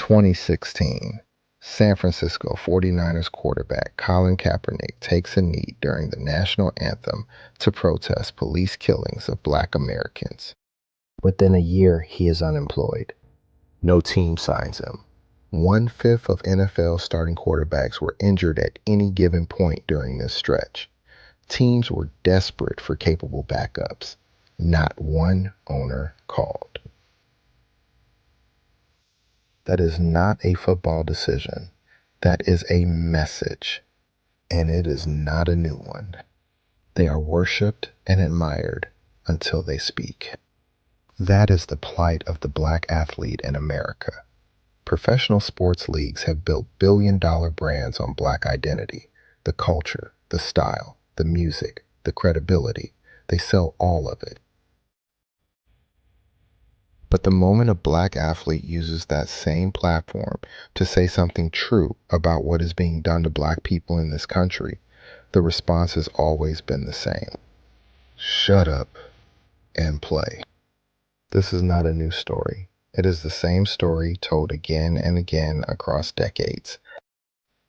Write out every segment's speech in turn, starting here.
2016, San Francisco 49ers quarterback Colin Kaepernick takes a knee during the national anthem to protest police killings of Black Americans. Within a year, he is unemployed. No team signs him. 1/5 of NFL starting quarterbacks were injured at any given point during this stretch. Teams were desperate for capable backups. Not one owner called. That is not a football decision. That is a message. And it is not a new one. They are worshipped and admired until they speak. That is the plight of the Black athlete in America. Professional sports leagues have built billion-dollar brands on Black identity, the culture, the style, the music, the credibility. They sell all of it. But the moment a Black athlete uses that same platform to say something true about what is being done to Black people in this country, the response has always been the same. Shut up and play. This is not a new story. It is the same story told again and again across decades.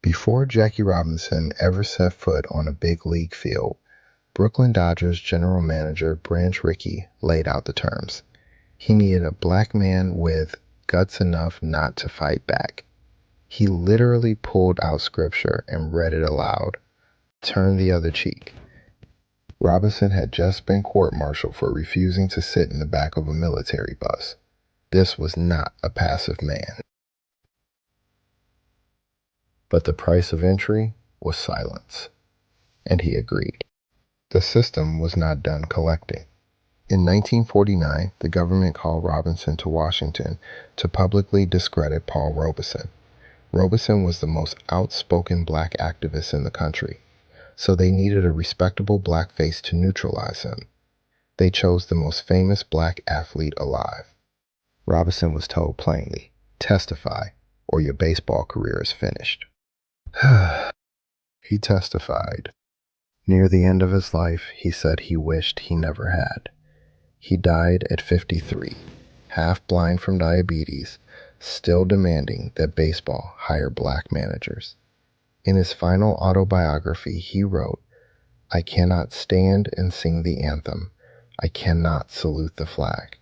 Before Jackie Robinson ever set foot on a big league field, Brooklyn Dodgers general manager Branch Rickey laid out the terms. He needed a Black man with guts enough not to fight back. He literally pulled out scripture and read it aloud. Turn the other cheek. Robinson had just been court-martialed for refusing to sit in the back of a military bus. This was not a passive man. But the price of entry was silence, and he agreed. The system was not done collecting. In 1949, the government called Robinson to Washington to publicly discredit Paul Robeson. Robeson was the most outspoken Black activist in the country, so they needed a respectable Black face to neutralize him. They chose the most famous Black athlete alive. Robinson was told plainly, testify, or your baseball career is finished. He testified. Near the end of his life, he said he wished he never had. He died at 53, half blind from diabetes, still demanding that baseball hire Black managers. In his final autobiography, he wrote, "I cannot stand and sing the anthem. I cannot salute the flag.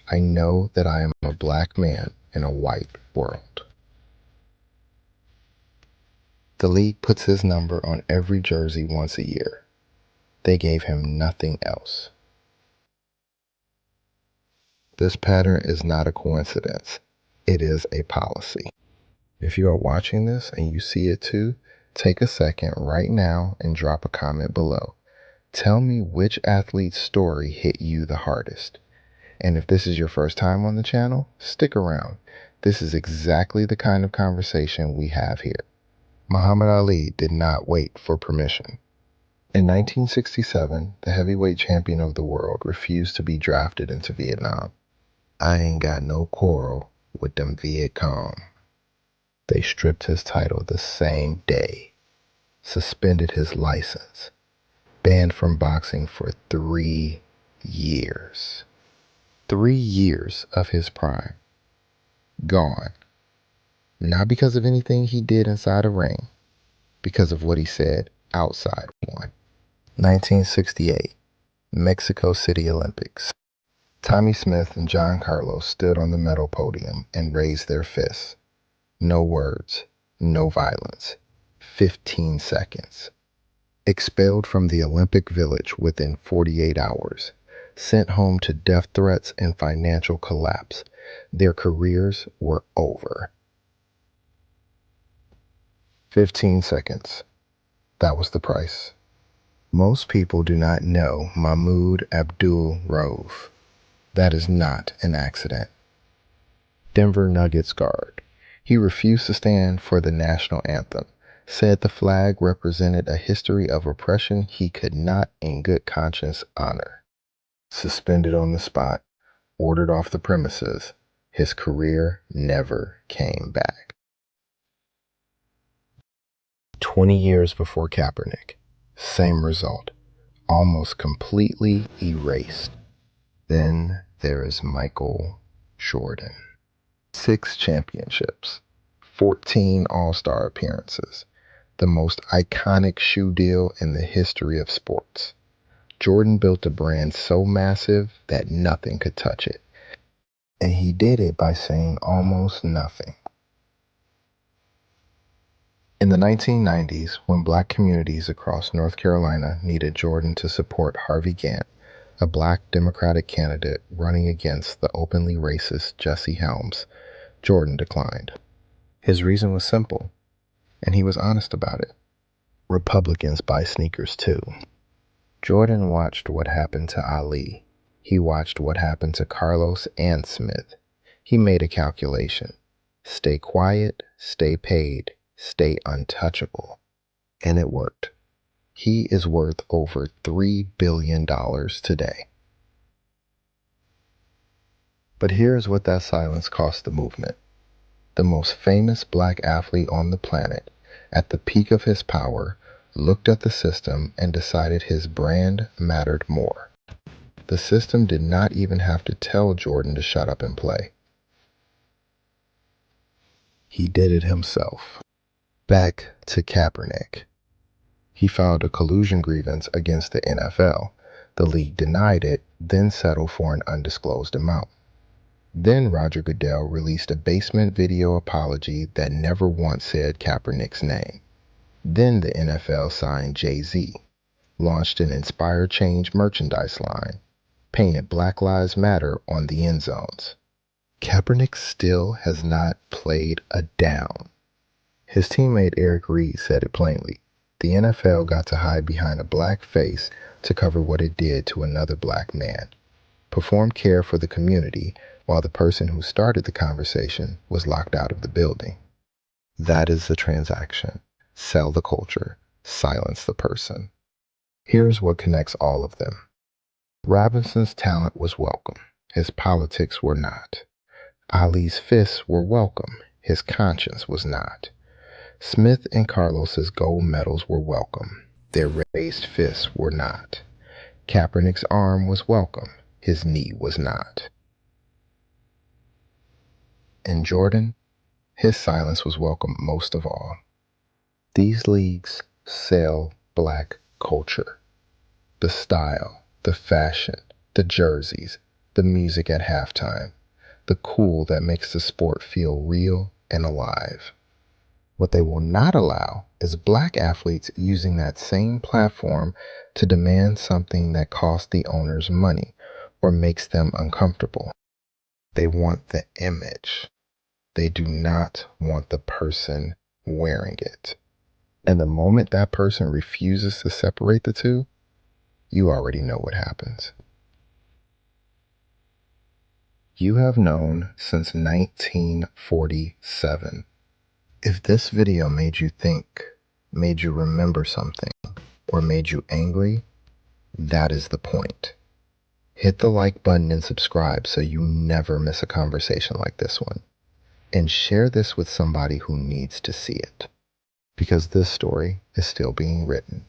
I know that I am a Black man in a white world." The league puts his number on every jersey once a year. They gave him nothing else. This pattern is not a coincidence. It is a policy. If you are watching this and you see it too, take a second right now and drop a comment below. Tell me which athlete's story hit you the hardest. And if this is your first time on the channel, stick around. This is exactly the kind of conversation we have here. Muhammad Ali did not wait for permission. In 1967, the heavyweight champion of the world refused to be drafted into Vietnam. I ain't got no quarrel with them Viet Cong. They stripped his title the same day, suspended his license, banned from boxing for 3 years. 3 years of his prime. Gone. Not because of anything he did inside a ring, because of what he said outside one. 1968, Mexico City Olympics. Tommy Smith and John Carlos stood on the medal podium and raised their fists. No words, no violence. 15 seconds. Expelled from the Olympic Village within 48 hours. Sent home to death threats and financial collapse. Their careers were over. 15 seconds. That was the price. Most people do not know Mahmoud Abdul-Rauf. That is not an accident. Denver Nuggets guard. He refused to stand for the national anthem, said the flag represented a history of oppression he could not in good conscience honor. Suspended on the spot, ordered off the premises, his career never came back. 20 years before Kaepernick, same result, almost completely erased. Then there is Michael Jordan. 6 championships, 14 All-Star appearances, the most iconic shoe deal in the history of sports. Jordan built a brand so massive that nothing could touch it. And he did it by saying almost nothing. In the 1990s, when black communities across North Carolina needed Jordan to support Harvey Gantt, a black Democratic candidate running against the openly racist Jesse Helms, Jordan declined. His reason was simple, and he was honest about it. Republicans buy sneakers too. Jordan watched what happened to Ali. He watched what happened to Carlos and Smith. He made a calculation. Stay quiet, stay paid, stay untouchable. And it worked. He is worth over $3 billion today. But here's what that silence cost the movement. The most famous black athlete on the planet, at the peak of his power, looked at the system and decided his brand mattered more. The system did not even have to tell Jordan to shut up and play. He did it himself. Back to Kaepernick. He filed a collusion grievance against the NFL. The league denied it, then settled for an undisclosed amount. Then Roger Goodell released a basement video apology that never once said Kaepernick's name. Then the NFL signed Jay-Z, launched an Inspire Change merchandise line, painted Black Lives Matter on the end zones. Kaepernick still has not played a down. His teammate Eric Reed said it plainly. The NFL got to hide behind a black face to cover what it did to another black man. Perform care for the community while the person who started the conversation was locked out of the building. That is the transaction. Sell the culture, silence the person. Here's what connects all of them. Robinson's talent was welcome. His politics were not. Ali's fists were welcome. His conscience was not. Smith and Carlos's gold medals were welcome. Their raised fists were not. Kaepernick's arm was welcome. His knee was not. And Jordan, his silence was welcome most of all. These leagues sell black culture. The style, the fashion, the jerseys, the music at halftime, the cool that makes the sport feel real and alive. What they will not allow is black athletes using that same platform to demand something that costs the owners money or makes them uncomfortable. They want the image. They do not want the person wearing it. And the moment that person refuses to separate the two, you already know what happens. You have known since 1947. If this video made you think, made you remember something, or made you angry, that is the point. Hit the like button and subscribe so you never miss a conversation like this one. And share this with somebody who needs to see it. Because this story is still being written.